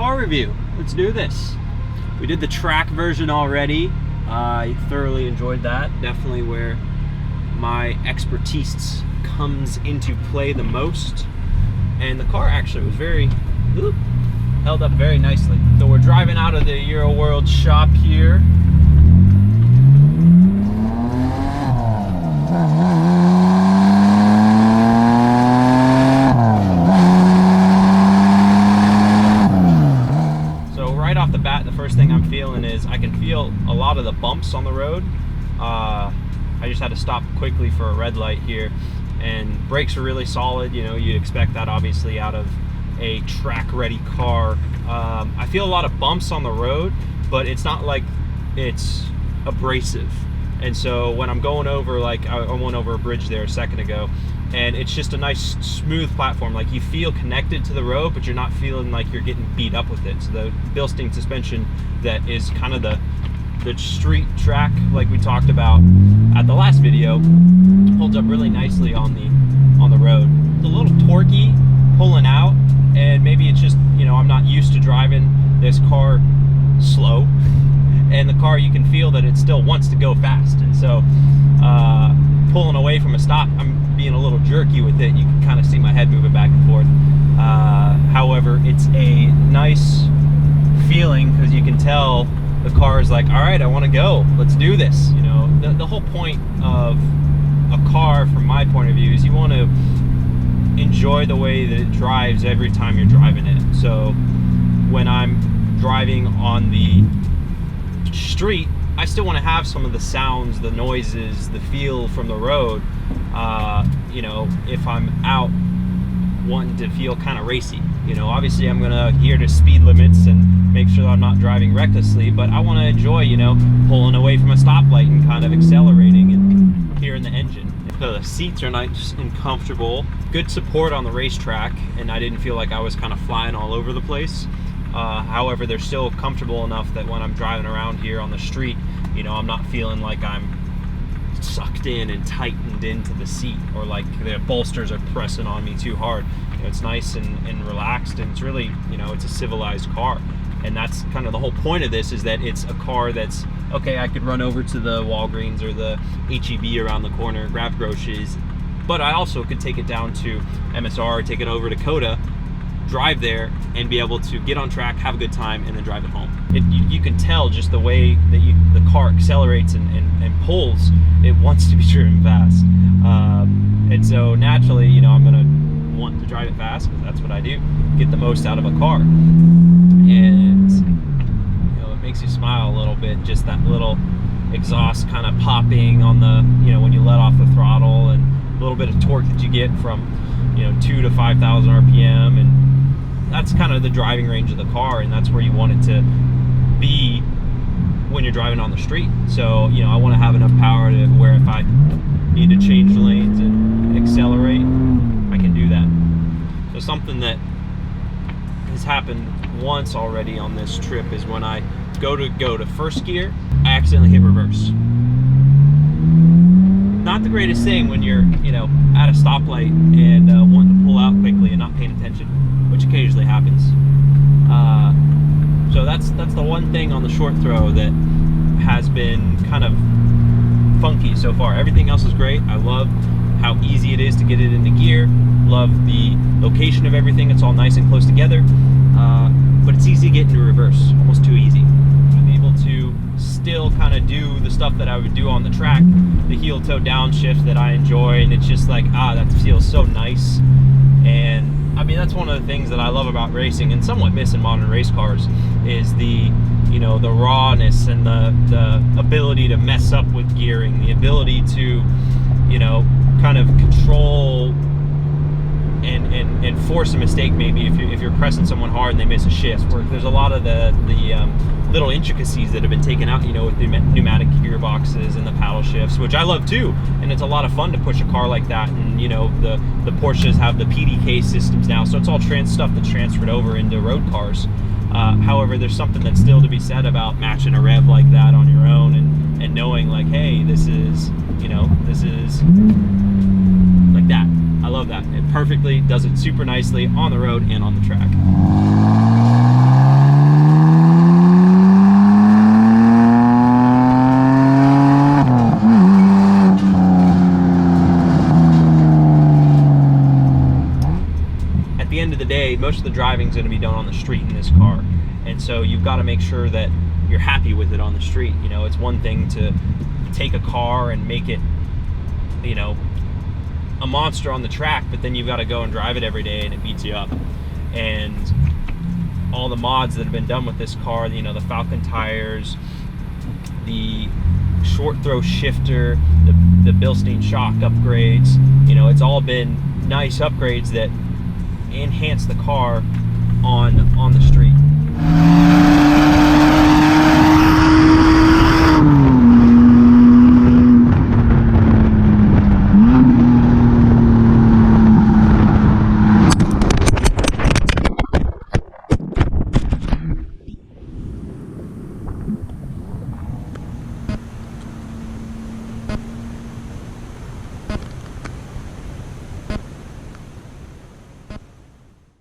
car review. Let's do this. We did the track version already. I thoroughly enjoyed that. Definitely where my expertise comes into play the most. And the car actually was held up very nicely. So we're driving out of the Euroworld shop here. So right off the bat, the first thing I'm feeling is I can feel a lot of the bumps on the road. I just had to stop quickly for a red light here, and brakes are really solid. You know, you'd expect that obviously out of a track-ready car. I feel a lot of bumps on the road, but it's not like it's abrasive. And so when I'm going over, like I went over a bridge there a second ago, and it's just a nice smooth platform. Like you feel connected to the road, but you're not feeling like you're getting beat up with it. So the Bilstein suspension that is kind of the street track, like we talked about at the last video, holds up really nicely on the road. It's a little torquey pulling out, and maybe it's just, you know, I'm not used to driving this car slow, and the car, you can feel that it still wants to go fast. And so pulling away from a stop, I'm being a little jerky with it. You can kind of see my head moving back and forth. However, it's a nice feeling because you can tell the car is like, all right, I want to go, let's do this. You know, the whole point of a car, from my point of view, is you want to enjoy the way that it drives every time you're driving it. So when I'm driving on the street, I still want to have some of the sounds, the noises, the feel from the road. You know, if I'm out wanting to feel kind of racy, you know, obviously I'm going to adhere to speed limits and make sure that I'm not driving recklessly, but I want to enjoy, you know, pulling away from a stoplight and kind of accelerating and hearing the engine. So the seats are nice and comfortable, good support on the racetrack, and I didn't feel like I was kind of flying all over the place. However, they're still comfortable enough that when I'm driving around here on the street, you know, I'm not feeling like I'm sucked in and tightened into the seat, or like the bolsters are pressing on me too hard. You know, it's nice and relaxed, and it's really, you know, it's a civilized car. And that's kind of the whole point of this, is that it's a car that's, okay, I could run over to the Walgreens or the HEB around the corner, grab groceries, but I also could take it down to MSR, take it over to Coda, drive there, and be able to get on track, have a good time, and then drive it home. You can tell just the way that the car accelerates and pulls, it wants to be driven fast. And so naturally, you know, I'm gonna want to drive it fast, because that's what I do, get the most out of a car. And you know, it makes you smile a little bit, just that little exhaust kind of popping on the, you know, when you let off the throttle, and a little bit of torque that you get from, you know, 2,000 to 5,000 RPM, and that's kind of the driving range of the car, and that's where you want it to be when you're driving on the street. So, you know, I want to have enough power to where if I need to change lanes and accelerate, I can do that. So something that has happened once already on this trip is when I go to first gear, I accidentally hit reverse. Not the greatest thing when you're, you know, at a stoplight and wanting to pull out quickly and not paying attention, which occasionally happens. So that's the one thing on the short throw that has been kind of funky so far. Everything else is great. I love how easy it is to get it into gear. Love the location of everything. It's all nice and close together. But it's easy to get into reverse, almost too easy. I'm able to still kind of do the stuff that I would do on the track, the heel toe downshift that I enjoy, and it's just like, that feels so nice. And I mean, that's one of the things that I love about racing, and somewhat miss in modern race cars, is the, you know, the rawness and the ability to mess up with gearing, the ability to, you know, kind of control and force a mistake, maybe if you're pressing someone hard and they miss a shift. Where there's a lot of the little intricacies that have been taken out, you know, with the pneumatic gearboxes and the paddle shifts, which I love too, and it's a lot of fun to push a car like that. And you know, the Porsches have the PDK systems now, so it's all stuff that's transferred over into road cars. However, there's something that's still to be said about matching a rev like that on your own, and knowing like, hey, this is, you know, this is like that. I love that. It perfectly does it super nicely on the road and on the track. driving is going to be done on the street in this car. And so you've got to make sure that you're happy with it on the street. You know, it's one thing to take a car and make it, you know, a monster on the track, but then you've got to go and drive it every day and it beats you up. And all the mods that have been done with this car, you know, the Falcon tires, the short throw shifter, the Bilstein shock upgrades, you know, it's all been nice upgrades that enhance the car on the street.